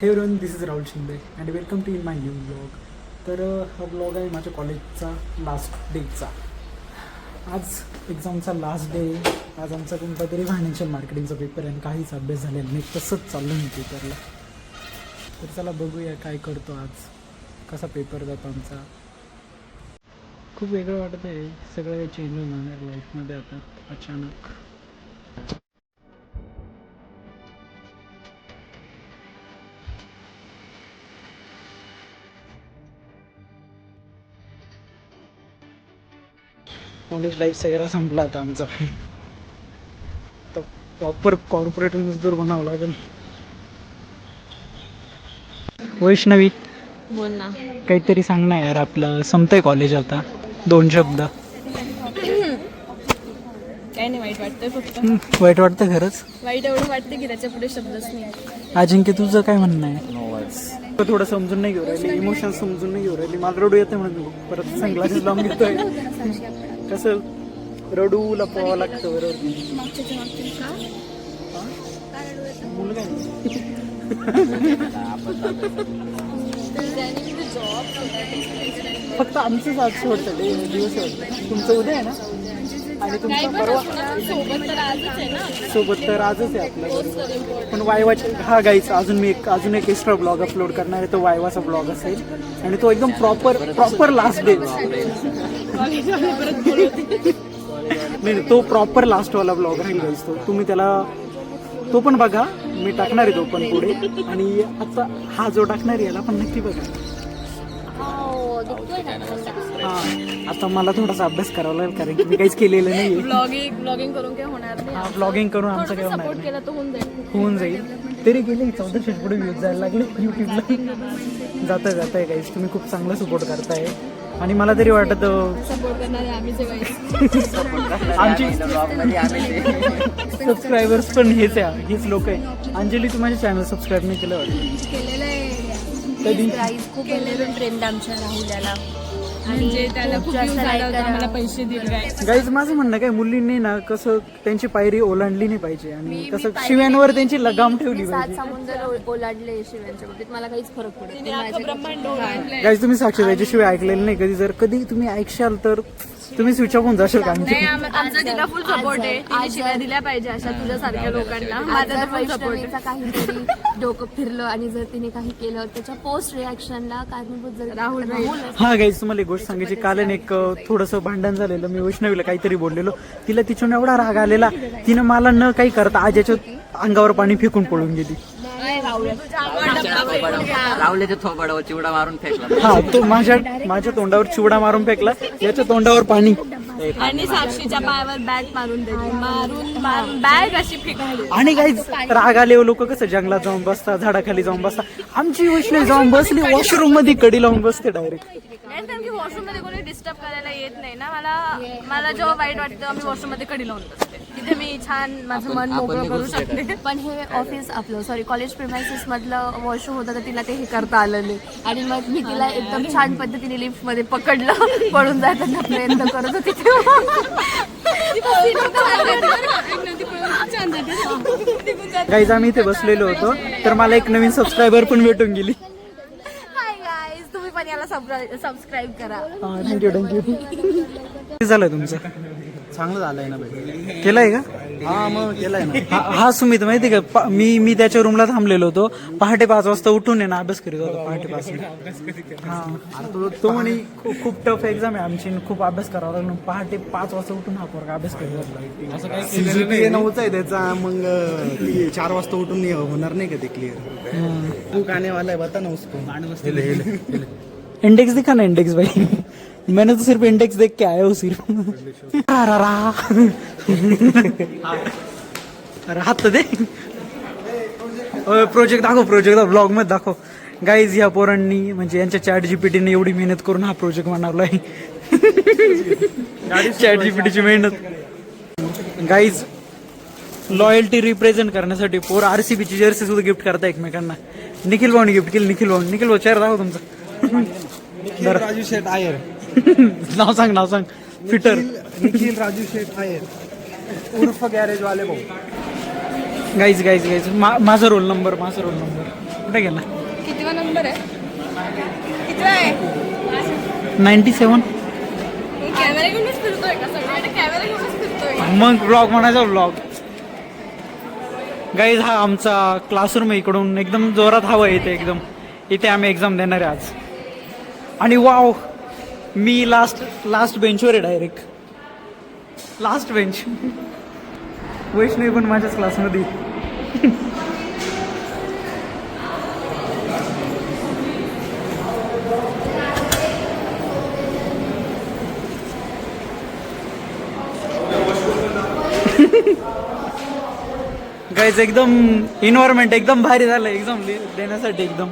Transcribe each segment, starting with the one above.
हे everyone, this is Rahul Shinde and welcome to in my new blog. तर हा blog आहे माझ्या कॉलेजचा लास्ट डेचा. आज एक्झामचा लास्ट डे. आज आमचा कोणता तरी फायनान्शियल मार्केटिंगचा पेपर आहे आणि काहीच अभ्यास झालेला नाही. तसंच चाललं मी पेपरला. तर चला बघूया काय करतो आज, कसा पेपर जातो आमचा. खूप वेगळं वाटत आहे. सगळं काही चेंज होऊन जाणार लाईफमध्ये आता अचानक. कॉलेज लाईफ सगळा संपला आता आमचा. तर प्रॉपर कॉर्पोरेट मजदूर बनावं लागेल. वैष्णवी, बोल ना. काहीतरी सांग ना यार. आपलं संपतंय कॉलेज आता. 2 शब्द. काही नाही, वाईट वाटतंय फक्त. वाईट वाटतं खरंच. वाईट एवढं वाटतं की त्याच्या पुढे शब्दच नाही. अजिंक्य, तुझं काय म्हणणं आहे? थोडं समजून नाही घेऊ राहिली, इमोशन समजून नाही घेऊ राहिली. मला रडू येते म्हणून परत सनग्लासेस लावून घेतोय. कसं रडू लपवावं लागतं बरोबर. मुलगा फक्त आमचंच आज सोडतं दिवस सोडतं. तुमचं उद्या आहे ना, आणि तुमचं परवा. सोबत तर आजच आहे आपल्या बरोबर. पण वायवाचे हा गाईचा अजून एक एक्स्ट्रा ब्लॉग अपलोड करणार आहे. तो वायवाचा ब्लॉग असेल आणि तो एकदम प्रॉपर लास्ट डे. नाही, तो प्रॉपर लास्टवाला ब्लॉग राहील गाईस. तो तुम्ही तो पण बघा. मी टाकणार आहे तो पण पुढे. आणि आता हा जो टाकणार आहे याला पण नक्की बघा. हा, आता मला थोडासा अभ्यास करावा लागेल कारण की मी काहीच केलेलं नाही. ब्लॉगिंग करून काय होणार नाही. हा, ब्लॉगिंग करून आमचं काय होणार सपोर्ट केला तर होऊन जाईल. तरी गेले 1400 पुढे व्ह्यूज जायला लागले युट्यूबला. जाताय गाईस, तुम्ही खूप चांगला सपोर्ट करताय. आणि मला तरी वाटत सपोर्ट करणारे आमची सबस्क्रायबर्स पण हेच लोक आहे. अंजली, तू माझ्या चॅनल सबस्क्राईब नाही केलं वाटतं? केलेलं आहे. कधी? खूप केलेलं ट्रेंड आमच्या राहुल्याला. म्हणजे त्याला खूप आम्हाला पैसे दिले. गाईज, माझं म्हणणं काय, मुलींनी ना कसं त्यांची पायरी ओलांडली नाही पाहिजे आणि कसं शिव्यांवर त्यांची लगाम ठेवली पाहिजे. समुद्र ओलांडले शिव्यांच्या बाबतीत मला काहीच फरक पडत नाही. गाईज, तुम्ही साक्षी शिवाय ऐकलेलं नाही कधी. जर कधी तुम्ही ऐकशाल तर तुम्ही स्विच ऑफ होऊन जाशाल का? आमचा तिला फुल सपोर्ट आहे. तिने शिव्या दिल्या पाहिजे अशा तुझ्यासारख्या लोकांना. माझा फुल सपोर्ट. काहीतरी डोकं फिरलं आणि जर तिने काही केलं त्याच्या पोस्ट रिॲक्शनला कारणीभूत जर राहुल. हा गाईज, तुम्हाला एक गोष्ट सांगायची. कालन एक थोडंसं भांडण झालेलं. मी वैष्णवीला काहीतरी बोललेलो. तिला तिच्यावर एवढा राग आलेला, तिनं मला न काही करता आज्याच्या अंगावर पाणी फेकून पळून गेली. राहुल्याच्या थोबाडावर चिवडा मारून फेकला. हा, तो माझ्या तोंडावर चिवडा मारून फेकला, याच्या तोंडावर पाणी. आणि साक्षीच्या पायावर बॅग मारून बॅग अशी फेकली. आणि काही राग आले लोक कसं जंगलात जाऊन बसतात, झाडाखाली जाऊन बसतात. आमची वैष्णवी जाऊन बसली वॉशरूम मध्ये, कडी लावून बसते डायरेक्ट. कारण की वॉशरूम मध्ये कोणी डिस्टर्ब करायला येत नाही ना. मला जेव्हा वाईट वाटतं मी वॉशरूम मध्ये कडी लावून बसते. तिथे मी छान माझं मन मोकळं करू शकते. पण हे ऑफिस आपलं कॉलेज प्रिमायसिस मधलं वॉशरूम होतं तर तिला ते हे करता आलं नाही. आणि मग मी तिला एकदम छान पद्धतीने लिफ्ट मध्ये पकडलं. पळून जायचा प्रयत्न करत होती. गाईज, आम्ही इथे बसलेलो होतो तर मला एक नवीन सबस्क्रायबर पण भेटून गेली. तुम्ही पण याला सबस्क्राईब करा. थँक्यू. झालं तुमचं? चांगलं झालंय ना भाई. केलंय का? हा, मग केलंय ना. हा सुमित, माहिती का, मी त्याच्या रूमला थांबलेलो होतो. पहाटे 5 वाजता उठून आहे ना अभ्यास करीत होतो. पहाटे 5 हा, तो म्हणे खूप टफ एक्झाम आहे आमची, खूप अभ्यास करावा लागला. पहाटे 5 वाजता उठून हा पोरगा अभ्यास करीत होता. असं काय CGPA नव्हता आहे त्याचा. मग 4 वाजता उठून होणार नाही का ते क्लिअर? तू गाणे वाला आहे, बता ना उसको. इंडेक्स दिखा ना, इंडेक्स भाई. मैंने तो सिर्फ इंडेक्स देख के आया हूँ सिर्फ. अरे हात दे. प्रोजेक्ट दाखव ब्लॉग मध्ये दाखव. गाईज, या पोरांनी म्हणजे यांच्या ChatGPT एवढी मेहनत करून हा प्रोजेक्ट बनवलाय. ChatGPT मेहनत. गाईज, लॉयल्टी रिप्रेझेंट करण्यासाठी पोर RCB ची जर्सी सुद्धा गिफ्ट करता एकमेकांना. निखिल भाऊनी गिफ्ट केली. निखिल भाऊ चेहरा दाखव तुमचा. राजू शेठ आयर. नाव सांग. फिटर निखिल राजू शेठ आयर उर्फ गॅरेज वाले भाऊ. गाईज माझा रोल नंबर. कुठे गेला? कितीवा नंबर आहे? कितीवा आहे? 97. कॅमेरा घेऊनच फिरतोय का? सगळ्यांना कॅमेरा घेऊनच फिरतोय. मग ब्लॉग म्हणायचा ब्लॉग. गाईज हा आमचा क्लासरूम आहे. इकडून एकदम जोरात हवा येते एकदम. इथे आम्ही एक्झाम देणार आहे आज. आणि वाव, मी लास्ट बेंचवर आहे डायरेक्ट. Last bench. वैष्णवी पण माझ्याच क्लासमध्ये. गाईज एकदम एन्व्हायरमेंट एकदम भारी झालं एक्झाम देण्यासाठी एकदम.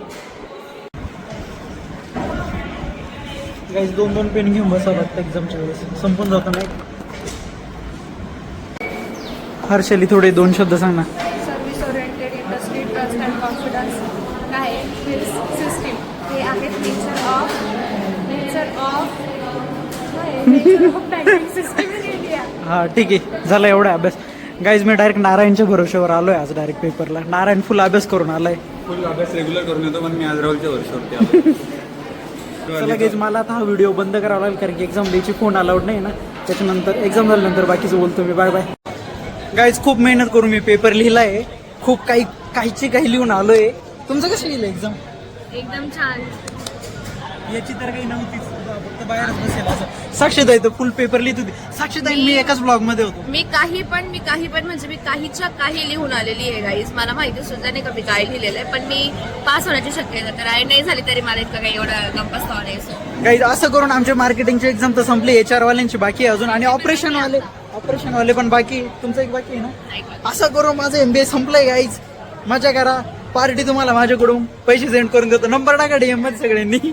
गाईज 2 पेन घेऊन बसावं लागतं एक्झामच्या वेळेस. संपून जातो नाही. हर्षली थोडे 2 शब्द सांग ना. Service oriented industry trust and confidence काय सिस्टीम हे आहेत nature of banking system in India. हा ठीक आहे, झाला एवढा अभ्यास. गाईज मी डायरेक्ट नारायणच्या भरोश्यावर आलोय आज डायरेक्ट पेपरला. नारायण फुल अभ्यास करून आलाय. फुल अभ्यास रेग्युलर करून येतो, पण मी आज राहुलच्या वर्षावरती आलो. चला गाईज मला आता हा व्हिडिओ बंद करावा लागेल कारण की एक्झाम द्यायची फोन अलाउड नाही ना. त्याच्यानंतर एक्झाम झाल्यानंतर बाकीचं बोलतो मी. Bye bye. गाईज खूप मेहनत करून मी पेपर लिहिलाय. खूप काही लिहून आलोय. तुमचं कसं लिहिलं एक्झाम? एकदम छान. याची तर काही नव्हतीच, फक्त बाहेरच बसेल असं. साक्षीताई तर फुल पेपर लिहित होती. साक्षीताई मी एकाच ब्लॉग मध्ये होतो. मी काही पण म्हणजे मी काहीच्या काही लिहून आलेली आहे गाईज. मला माहिती सुद्धा नाही का मी काय लिहिलेलं आहे, पण मी पास होण्याची शक्यता तर आहे. नाही झाली तरी मला इतकं काही एवढा गंपास व्हावा नाही. गाईज असं करून आमच्या मार्केटिंगची एक्झाम तर संपली. HR वाल्यांची बाकी आहे अजून, आणि ऑपरेशन वाले पण बाकी. तुमचं एक बाकी आहे ना. असं करून माझं MBA संपलंय गाईज. मजा करा. पार्टी तुम्हाला माझ्याकडून पैसे सेंड करून देतो. नंबर टाका DM मध्ये सगळ्यांनी.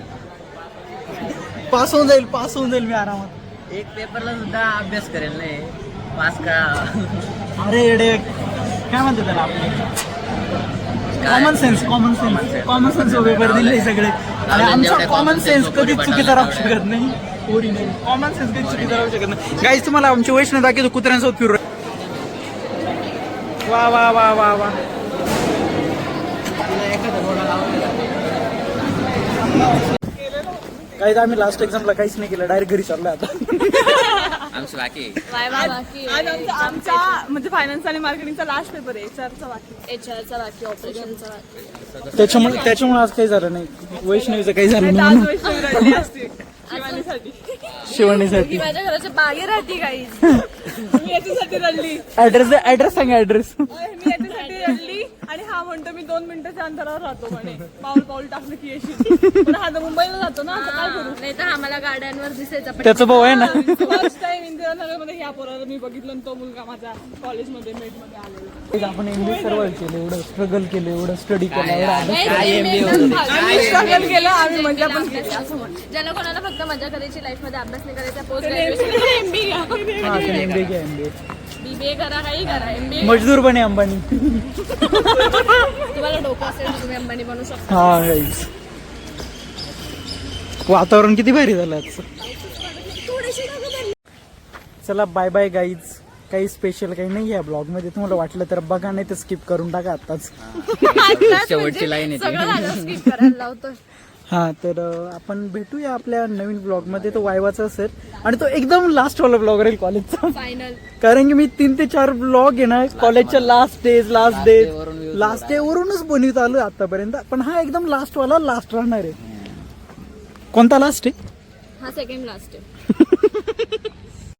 पास होऊन जाईल मी आरामात. एक पेपरला सुद्धा अभ्यास करेल नाही, पास का? अरे येडे, काय म्हणतात त्याला आपले कॉमन सेन्स पेपर दिले सगळे. आणि आमचा कॉमन सेन्स कधी चुकीचा राहू शकत नाही. कॉमन सेन्स कधी चुकीचा राहू शकत नाही. गाईज तुम्हाला आमची वैष्णव दाखवतो कुत्र्यांसोबत फिरू. वा वा वा वा वा. गाईज आम्ही लास्ट एक्झामला काहीच नाही केलं, डायरेक्ट घरी चाललोय आता. आमचं बाकी आज आमचा म्हणजे फायनान्स आणि मार्केटिंगचा लास्ट पेपर आहे. एचआरचा बाकी ऑपरेशनचा बाकी. त्याच्यामुळे आज काही झालं नाही. वैष्णवीचं काही झालं आज नाही. वैष्णवी रडली असती शिवानीसाठी. माझ्या घराच्या बाहेर राहते गाईज. मी याच्यासाठी रडली. ऍड्रेस सांगा. ऍड्रेस मी याच्यासाठी रडली आणि हा म्हणतो मी 2 मिनिटाच्या अंतरावर राहतो म्हणे. पाऊल टाकलं की येशील. पण हा तर मुंबईला जातो ना, आता काय करू? नाही तर आम्हाला गाड्यांवर दिसायचा. त्याचा भाऊ आहे ना. फर्स्ट टाइम इंदिरानगरमध्ये ह्या पोराला मी बघितलं आणि तो मुलगा माझा कॉलेजमध्ये मेटमध्ये आलेला. आपण MBA सर्वाइव्ह केलं, एवढं स्ट्रगल केलं, एवढं स्टडी केलं, एवढा अभ्यास. आम्ही स्ट्रगल केलं, आम्ही मजा पण केली. ज्यांना कोणाला फक्त मजा करायची लाईफ मध्ये, अभ्यास नाही करायचा, पोस्ट हा, ते MBA घ्या, MBA. BBA करा, काही करा. MBA मजदूर बने अंबानी. तुम्हाला डोकं असेल तर तुम्ही अंबानी बनू शकता. हा गाईज, वातावरण किती भारी झालं आजचं. चला बाय बाय गाईज. काही स्पेशल काही नाही या ब्लॉग मध्ये. तुम्हाला वाटलं तर बघा, नाही तर स्किप करून टाका आताच. शेवटची लाईन येते. सगळं झालं, स्किप करायला लावतोय. हा तर आपण भेटूया आपल्या नवीन ब्लॉग मध्ये. तो वायवाचा असेल आणि तो एकदम लास्ट वाला ब्लॉग राहील कॉलेजचा. फायनल. कारण की मी 3 ते 4 ब्लॉग आहे ना कॉलेजच्या लास्ट डे वरूनच बनवत आलोय आतापर्यंत. पण हा एकदम लास्ट वाला लास्ट राहणार आहे. कोणता लास्ट आहे? हा सेकंड लास्ट आहे.